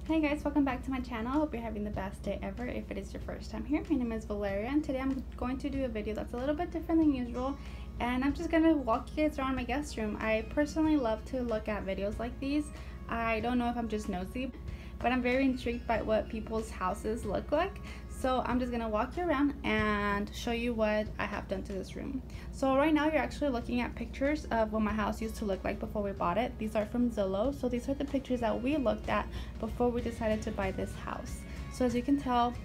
Hey guys, welcome back to my channel. Hope you're having the best day ever. If it is your first time here, my name is Valeria and today I'm going to do a video that's a little bit different than usual, and I'm just gonna walk you guys around my guest room. I personally love to look at videos like these. I don't know if I'm just nosy, but I'm very intrigued by what people's houses look like. So I'm just gonna walk you around and show you what I have done to this room. So right now you're actually looking at pictures of what my house used to look like before we bought it. These are from Zillow. So these are the pictures that we looked at before we decided to buy this house. So as you can tell,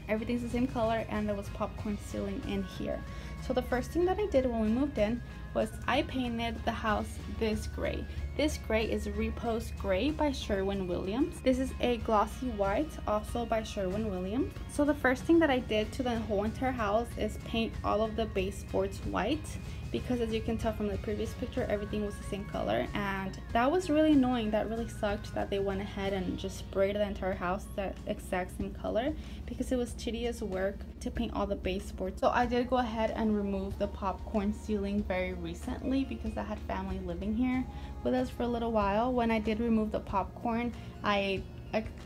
everything's the same color and there was popcorn ceiling in here. So the first thing that I did when we moved in was I painted the house this gray. This gray is Repose Gray by Sherwin-Williams. This is a glossy white, also by Sherwin-Williams. So the first thing that I did to the whole entire house is paint all of the baseboards white, because as you can tell from the previous picture, everything was the same color, and that was really annoying. That really sucked that they went ahead and just sprayed the entire house that exact same color, because it was tedious work to paint all the baseboards. So I did go ahead and remove the popcorn ceiling very recently because I had family living here with us for a little while. When I did remove the popcorn, I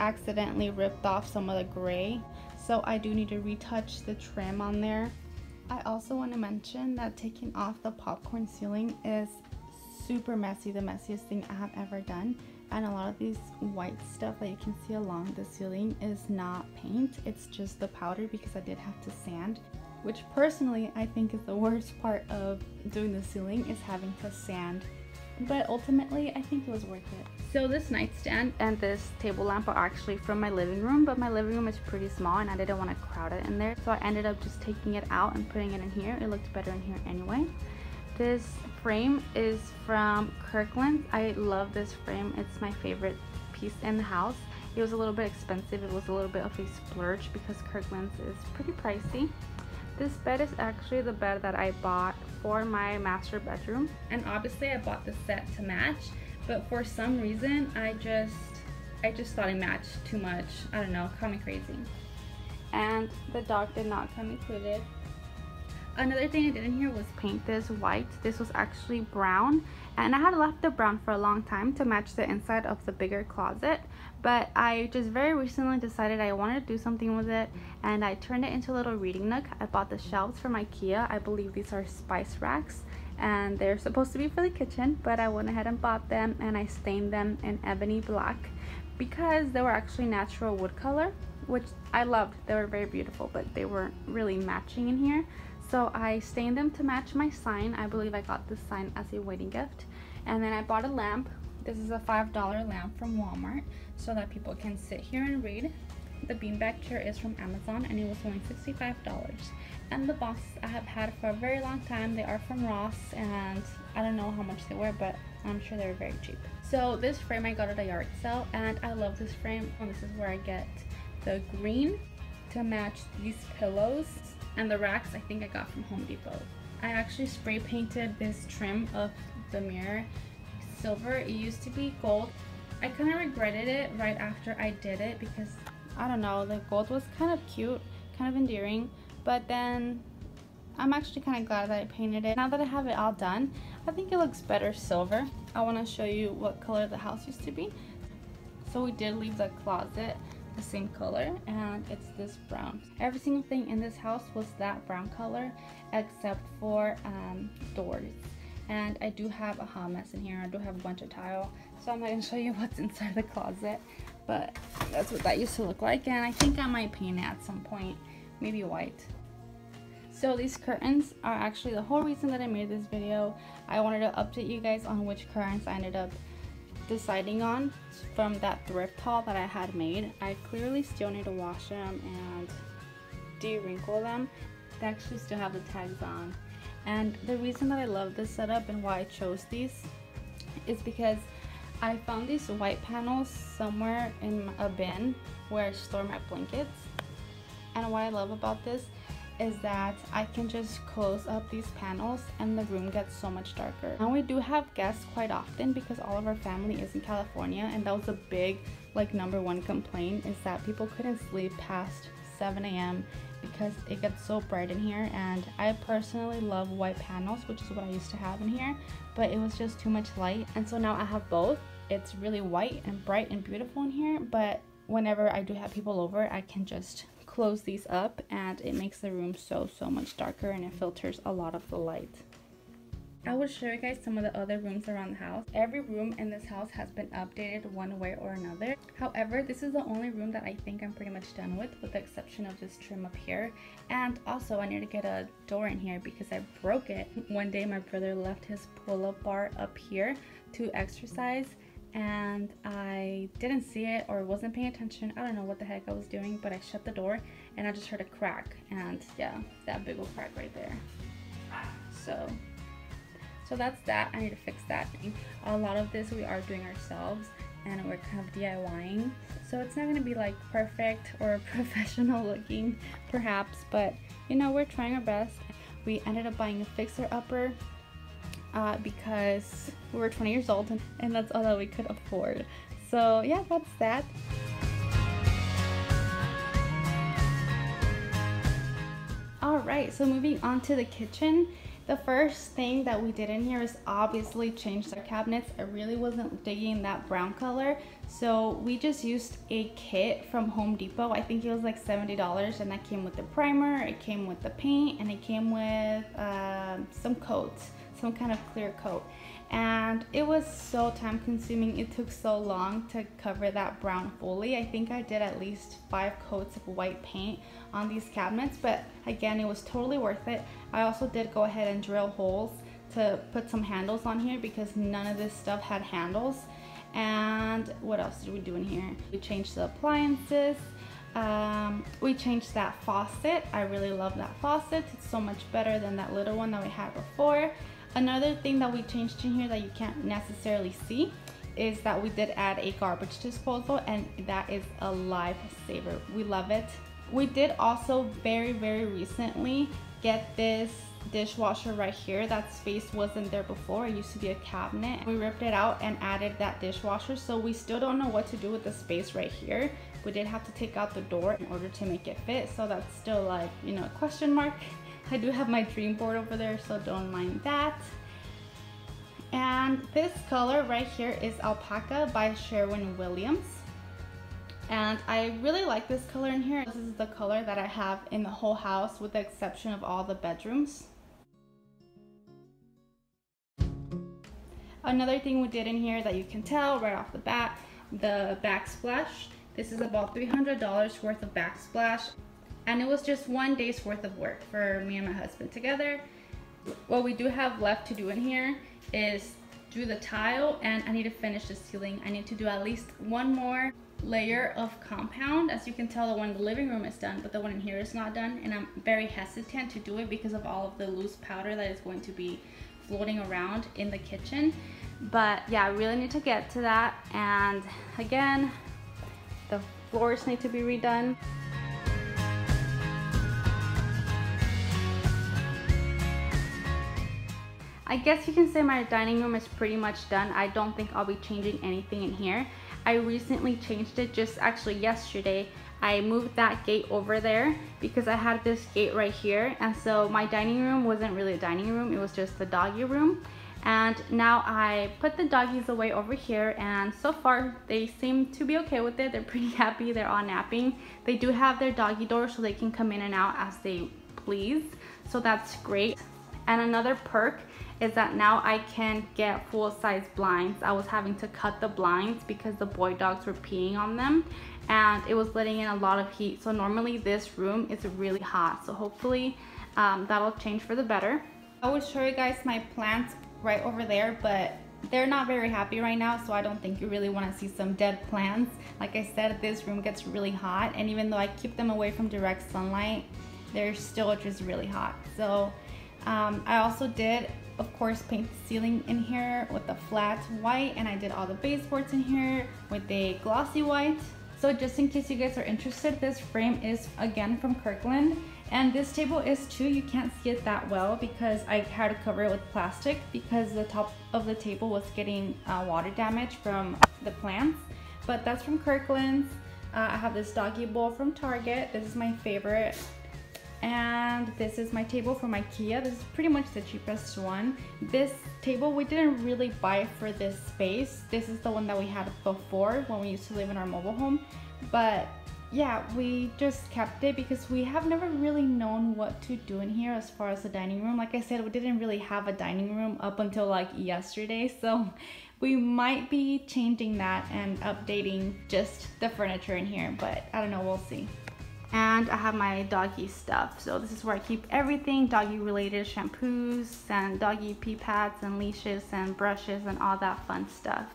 accidentally ripped off some of the gray, so I do need to retouch the trim on there. I also want to mention that taking off the popcorn ceiling is super messy, the messiest thing I have ever done. And a lot of these white stuff that you can see along the ceiling is not paint, it's just the powder, because I did have to sand, which personally I think is the worst part of doing the ceiling, is having to sand. But ultimately I think it was worth it. So this nightstand and this table lamp are actually from my living room, but my living room is pretty small and I didn't want to crowd it in there, so I ended up just taking it out and putting it in here. It looked better in here anyway. This frame is from Kirkland. I love this frame. It's my favorite piece in the house. It was a little bit expensive. It was a little bit of a splurge because Kirkland's is pretty pricey. This bed is actually the bed that I bought for my master bedroom, and obviously I bought the set to match, but for some reason I just thought it matched too much. I don't know, caught me crazy. And the dog did not come included. Another thing I did in here was paint this white. This was actually brown, and I had left the brown for a long time to match the inside of the bigger closet, but I just very recently decided I wanted to do something with it, and I turned it into a little reading nook. I bought the shelves from IKEA. I believe these are spice racks, and they're supposed to be for the kitchen, but I went ahead and bought them, and I stained them in ebony black because they were actually natural wood color, which I loved. They were very beautiful, but they weren't really matching in here. So I stained them to match my sign. I believe I got this sign as a wedding gift. And then I bought a lamp. This is a $5 lamp from Walmart so that people can sit here and read. The beanbag chair is from Amazon and it was only $65. And the boxes I have had for a very long time. They are from Ross and I don't know how much they were, but I'm sure they were very cheap. So this frame I got at a yard sale and I love this frame. And this is where I get the green to match these pillows. And the racks I think I got from Home Depot. I actually spray painted this trim of the mirror silver. It used to be gold. I kind of regretted it right after I did it because I don't know, the gold was kind of cute, kind of endearing, but then I'm actually kind of glad that I painted it. Now that I have it all done, I think it looks better silver. I want to show you what color the house used to be. So we did leave the closet the same color and it's this brown. Every single thing in this house was that brown color except for doors, and I do have a hot mess in here. I do have a bunch of tile, so I'm not gonna show you what's inside the closet, but that's what that used to look like, and I think I might paint it at some point, maybe white. So these curtains are actually the whole reason that I made this video. I wanted to update you guys on which curtains I ended up deciding on from that thrift haul that I had made. I clearly still need to wash them and de-wrinkle them. They actually still have the tags on. And the reason that I love this setup and why I chose these is because I found these white panels somewhere in a bin where I store my blankets. And what I love about this is that I can just close up these panels and the room gets so much darker. Now we do have guests quite often because all of our family is in California, and that was a big #1 complaint, is that people couldn't sleep past 7 a.m. because it gets so bright in here. And I personally love white panels, which is what I used to have in here, but it was just too much light, and so now I have both. it's really white and bright and beautiful in here, but whenever I do have people over, I can just close these up and it makes the room so much darker, and it filters a lot of the light. I will show you guys some of the other rooms around the house. Every room in this house has been updated one way or another. However, this is the only room that I think I'm pretty much done with the exception of this trim up here. And also I need to get a door in here because I broke it. One day my brother left his pull-up bar up here to exercise, and I didn't see it or wasn't paying attention. I don't know what the heck I was doing, but I shut the door and I just heard a crack, and yeah, that big old crack right there. So that's that. I need to fix that. A lot of this we are doing ourselves, and we're kind of DIYing, so it's not going to be like perfect or professional looking perhaps, but you know, we're trying our best. We ended up buying a fixer-upper because we were 20 years old and that's all that we could afford. So yeah, that's that. Alright, so moving on to the kitchen. The first thing that we did in here is obviously change our cabinets. I really wasn't digging that brown color, so we just used a kit from Home Depot. I think it was like $70, and that came with the primer, it came with the paint, and it came with some coats, some kind of clear coat. And it was so time consuming. It took so long to cover that brown fully. I think I did at least 5 coats of white paint on these cabinets, but again, it was totally worth it. I also did go ahead and drill holes to put some handles on here because none of this stuff had handles. And what else did we do in here? We changed the appliances. We changed that faucet. I really love that faucet. It's so much better than that little one that we had before. Another thing that we changed in here that you can't necessarily see is that we did add a garbage disposal, and that is a lifesaver. We love it. We did also very recently get this dishwasher right here. That space wasn't there before. It used to be a cabinet. We ripped it out and added that dishwasher, so we still don't know what to do with the space right here. We did have to take out the door in order to make it fit, so that's still like, you know, a question mark. I do have my dream board over there, so don't mind that. And this color right here is Alpaca by Sherwin-Williams. And I really like this color in here. This is the color that I have in the whole house with the exception of all the bedrooms. Another thing we did in here that you can tell right off the bat, the backsplash. This is about $300 worth of backsplash. And it was just one day's worth of work for me and my husband together. What we do have left to do in here is do the tile, and I need to finish the ceiling. I need to do at least one more layer of compound. As you can tell, the one in the living room is done, but the one in here is not done, and I'm very hesitant to do it because of all of the loose powder that is going to be floating around in the kitchen. But yeah, I really need to get to that. And again, the floors need to be redone. I guess you can say my dining room is pretty much done. I don't think I'll be changing anything in here. I recently changed it, just actually yesterday. I moved that gate over there because I had this gate right here, and so my dining room wasn't really a dining room, it was just the doggy room. And now I put the doggies away over here, and so far they seem to be okay with it. They're pretty happy. They're all napping. They do have their doggy door so they can come in and out as they please, so that's great. And another perk is that now I can get full-size blinds. I was having to cut the blinds because the boy dogs were peeing on them and it was letting in a lot of heat. So normally this room is really hot, so hopefully that'll change for the better. I will show you guys my plants right over there, but they're not very happy right now, so I don't think you really want to see some dead plants. Like I said, this room gets really hot, and even though I keep them away from direct sunlight, they're still just really hot. So I also did, of course, paint the ceiling in here with a flat white, and I did all the baseboards in here with a glossy white. So just in case you guys are interested, this frame is again from Kirkland, and this table is too. You can't see it that well because I had to cover it with plastic because the top of the table was getting water damage from the plants. But that's from Kirkland's. I have this doggy bowl from Target. This is my favorite. And this is my table from IKEA. This is pretty much the cheapest one. This table we didn't really buy for this space. This is the one that we had before when we used to live in our mobile home. But yeah, we just kept it because we have never really known what to do in here as far as the dining room. Like I said, we didn't really have a dining room up until like yesterday, so we might be changing that and updating just the furniture in here, but I don't know, we'll see. And I have my doggy stuff. So this is where I keep everything doggy related, shampoos and doggy pee pads and leashes and brushes and all that fun stuff.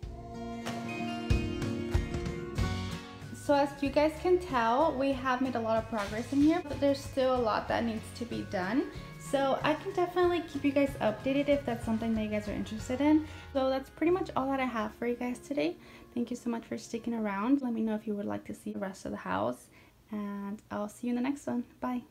So as you guys can tell, we have made a lot of progress in here, but there's still a lot that needs to be done. So I can definitely keep you guys updated if that's something that you guys are interested in. So that's pretty much all that I have for you guys today. Thank you so much for sticking around. Let me know if you would like to see the rest of the house, and I'll see you in the next one. Bye.